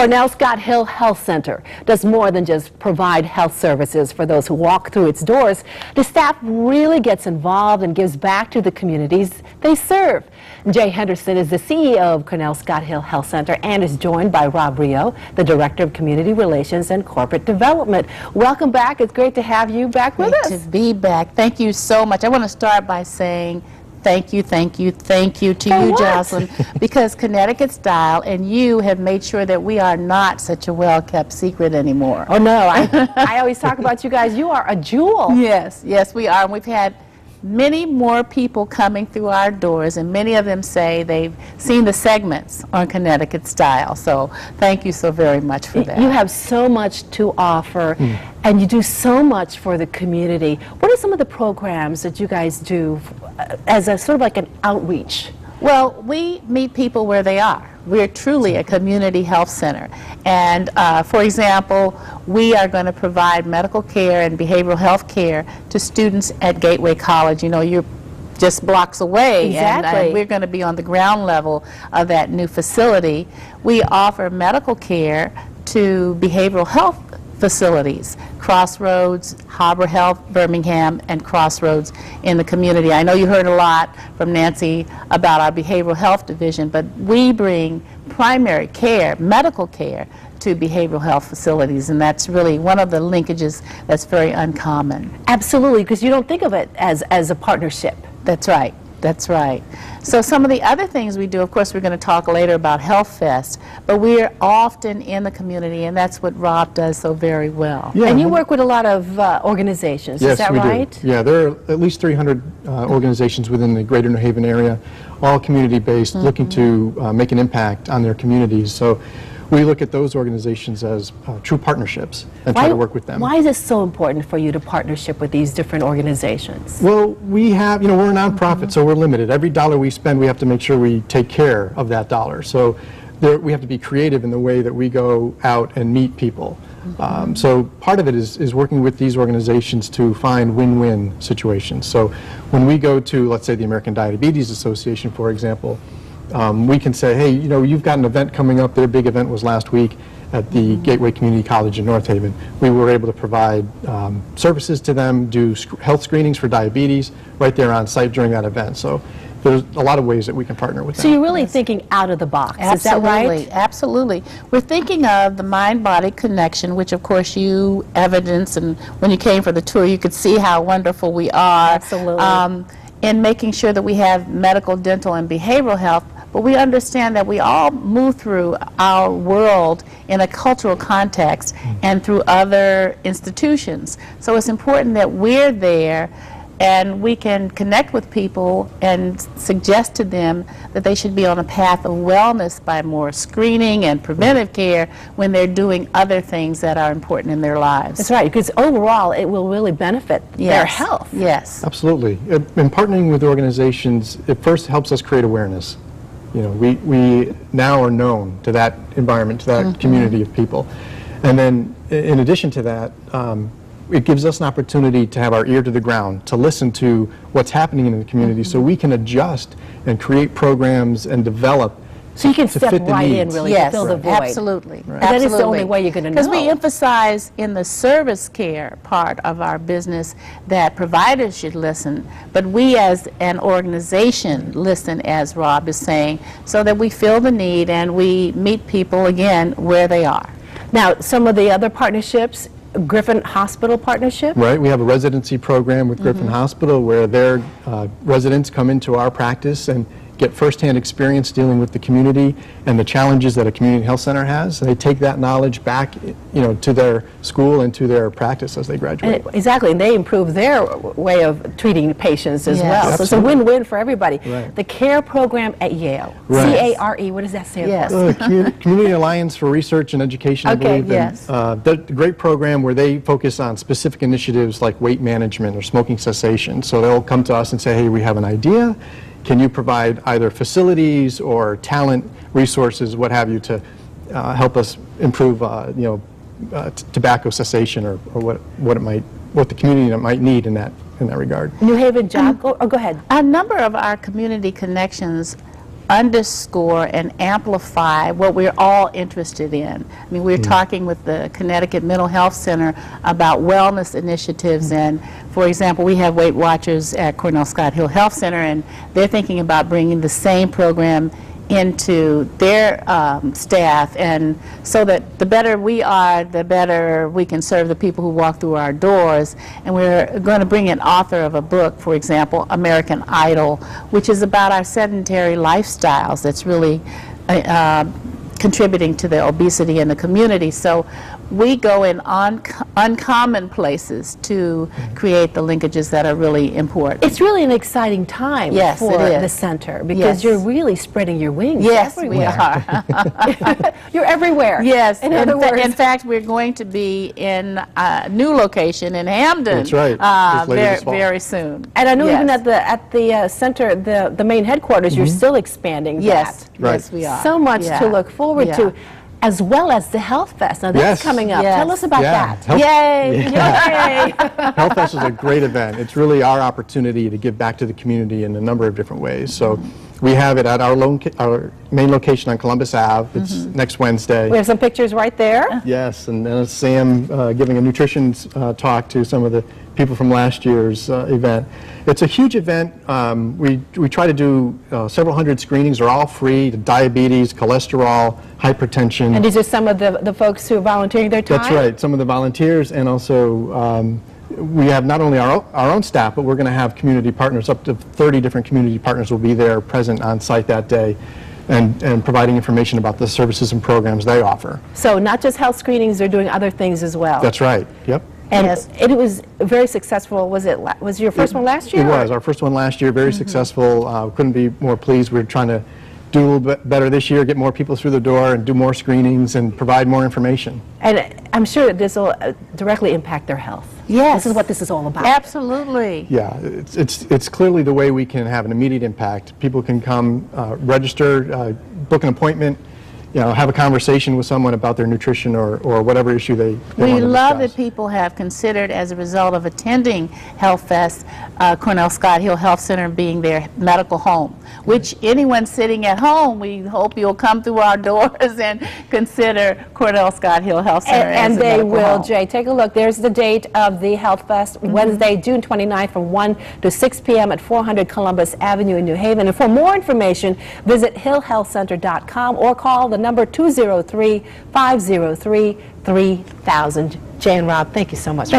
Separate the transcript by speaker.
Speaker 1: Cornell Scott-Hill Health Center does more than just provide health services for those who walk through its doors. The staff really gets involved and gives back to the communities they serve. Jay Henderson is the CEO of Cornell Scott-Hill Health Center and is joined by Rob Rio, the Director of Community Relations and Corporate Development. Welcome back. It's great to have you back with us.
Speaker 2: Great to be back. Thank you so much. I want to start by saying thank you to you, Jocelyn, because Connecticut Style and you have made sure that we are not such a well-kept secret anymore.
Speaker 1: Oh, no. I always talk about you guys. You are a jewel.
Speaker 2: Yes, we are. And we've had many more people coming through our doors, and many of them say they've seen the segments on Connecticut Style. So thank you so very much for that.
Speaker 1: You have so much to offer, and you do so much for the community. What are some of the programs that you guys do as a sort of like an outreach?
Speaker 2: Well, we meet people where they are. We're truly a community health center. And for example, we are going to provide medical care and behavioral health care to students at Gateway College. You know, you're just blocks away.
Speaker 1: Exactly.
Speaker 2: And we're going to be on the ground level of that new facility. We offer medical care to behavioral health facilities, Crossroads, Harbor Health, Birmingham, and Crossroads in the community. I know you heard a lot from Nancy about our behavioral health division, but we bring primary care, medical care, to behavioral health facilities, and that's really one of the linkages that's very uncommon.
Speaker 1: Absolutely, because you don't think of it as a partnership.
Speaker 2: That's right. That's right. So some of the other things we do, of course, we're going to talk later about Health Fest, but we're often in the community, and that's what Rob does so very well.
Speaker 1: Yeah. And you work with a lot of organizations,
Speaker 3: yes,
Speaker 1: is that right?
Speaker 3: Do. Yeah, there are at least 300 organizations within the greater New Haven area, all community-based, looking to make an impact on their communities. So we look at those organizations as true partnerships and try to work with them.
Speaker 1: Why is it so important for you to partnership with these different organizations?
Speaker 3: Well, we have, we're a nonprofit, so we're limited. Every dollar we spend, we have to make sure we take care of that dollar. So we have to be creative in the way that we go out and meet people. So part of it is working with these organizations to find win-win situations. So when we go to, let's say, the American Diabetes Association, for example, we can say, hey, you've got an event coming up. Their big event was last week at the Gateway Community College in North Haven. We were able to provide services to them, do health screenings for diabetes right there on site during that event. So there's a lot of ways that we can partner with them.
Speaker 1: So you're really thinking out of the box,
Speaker 2: absolutely,
Speaker 1: is that right?
Speaker 2: Absolutely. We're thinking of the mind-body connection, which of course you evidenced, and when you came for the tour you could see how wonderful we are.
Speaker 1: Absolutely.
Speaker 2: In making sure that we have medical, dental, and behavioral health, but we understand that we all move through our world in a cultural context and through other institutions. So it's important that we're there and we can connect with people and suggest to them that they should be on a path of wellness by more screening and preventive care when they're doing other things that are important in their lives.
Speaker 1: That's right, because overall it will really benefit their health.
Speaker 2: Yes.
Speaker 3: Absolutely. In partnering with organizations, it first helps us create awareness. We now are known to that environment, to that community of people. And then in addition to that, it gives us an opportunity to have our ear to the ground, to listen to what's happening in the community so we can adjust and create programs and develop.
Speaker 1: So you can step right in, really,
Speaker 2: yes,
Speaker 1: to fill the void.
Speaker 2: Absolutely.
Speaker 1: Right. That is the only way you're going to know.
Speaker 2: Because we emphasize in the service care part of our business that providers should listen, but we as an organization listen, as Rob is saying, so that we feel the need and we meet people, again, where they are.
Speaker 1: Now, some of the other partnerships, Griffin Hospital partnership?
Speaker 3: Right, we have a residency program with Griffin Hospital where their residents come into our practice and get firsthand experience dealing with the community and the challenges that a community health center has. And they take that knowledge back, to their school and to their practice as they graduate.
Speaker 1: Exactly, and they improve their way of treating patients as well.
Speaker 3: Absolutely.
Speaker 1: So it's a win-win for everybody.
Speaker 3: Right.
Speaker 1: The CARE program at Yale, CARE, what does that stand for?
Speaker 3: Community Alliance for Research and Education, I believe.
Speaker 2: Yes.
Speaker 3: And, they're a great program where they focus on specific initiatives like weight management or smoking cessation. So they'll come to us and say, hey, we have an idea. Can you provide either facilities or talent, resources, what have you, to help us improve, tobacco cessation or what the community might need in that regard?
Speaker 1: New Haven job. Go ahead.
Speaker 2: A number of our community connections underscore and amplify what we're all interested in. I mean, we're talking with the Connecticut Mental Health Center about wellness initiatives, and for example, we have Weight Watchers at Cornell Scott-Hill Health Center, and they're thinking about bringing the same program into their staff, and so that the better we are, the better we can serve the people who walk through our doors. And we're going to bring an author of a book, for example, American Idol, which is about our sedentary lifestyles that's really contributing to the obesity in the community. So we go in uncommon places to create the linkages that are really important.
Speaker 1: It's really an exciting time for the center, because you're really spreading your wings everywhere.
Speaker 2: We are.
Speaker 1: You're everywhere.
Speaker 2: Yes.
Speaker 1: In other words.
Speaker 2: In fact, we're going to be in a new location in Hamden.
Speaker 3: That's right.
Speaker 2: Very soon.
Speaker 1: And I know even at the center, the main headquarters, you're still expanding that.
Speaker 2: Yes, we are.
Speaker 1: So much to look forward to, as well as the Health Fest. Now that's coming up. Tell us about that.
Speaker 2: Yay!
Speaker 1: Yay!
Speaker 3: Health Fest is a great event. It's really our opportunity to give back to the community in a number of different ways. So we have it at our main location on Columbus Ave. It's next Wednesday.
Speaker 1: We have some pictures right there.
Speaker 3: Yes, and then Sam giving a nutrition talk to some of the people from last year's event. It's a huge event. We try to do several hundred screenings. They're all free: diabetes, cholesterol, hypertension.
Speaker 1: And these are some of the folks who are volunteering their time?
Speaker 3: That's right. Some of the volunteers, and also we have not only our own staff, but we're going to have community partners. Up to 30 different community partners will be there present on site that day, and providing information about the services and programs they offer.
Speaker 1: So not just health screenings, they're doing other things as well.
Speaker 3: That's right. Yep.
Speaker 1: And it was very successful. Was your first one last year?
Speaker 3: It was. Our first one last year, very successful. Couldn't be more pleased. We're trying to do a little bit better this year, get more people through the door, and do more screenings and provide more information.
Speaker 1: And I'm sure that this will directly impact their health.
Speaker 2: Yes.
Speaker 1: This is what this is all about.
Speaker 2: Absolutely.
Speaker 3: Yeah, it's clearly the way we can have an immediate impact. People can come, register, book an appointment, have a conversation with someone about their nutrition or whatever issue they want to discuss.
Speaker 2: We love that people have considered, as a result of attending Health Fest, Cornell Scott-Hill Health Center being their medical home, which anyone sitting at home, we hope you'll come through our doors and consider Cornell Scott-Hill Health Center
Speaker 1: and
Speaker 2: as a
Speaker 1: they
Speaker 2: medical
Speaker 1: will,
Speaker 2: home.
Speaker 1: Jay. Take a look. There's the date of the Health Fest, Wednesday, June 29th from 1 to 6 p.m. at 400 Columbus Avenue in New Haven. And for more information, visit hillhealthcenter.com or call the number 203-503-3000. Jay and Rob, thank you so much.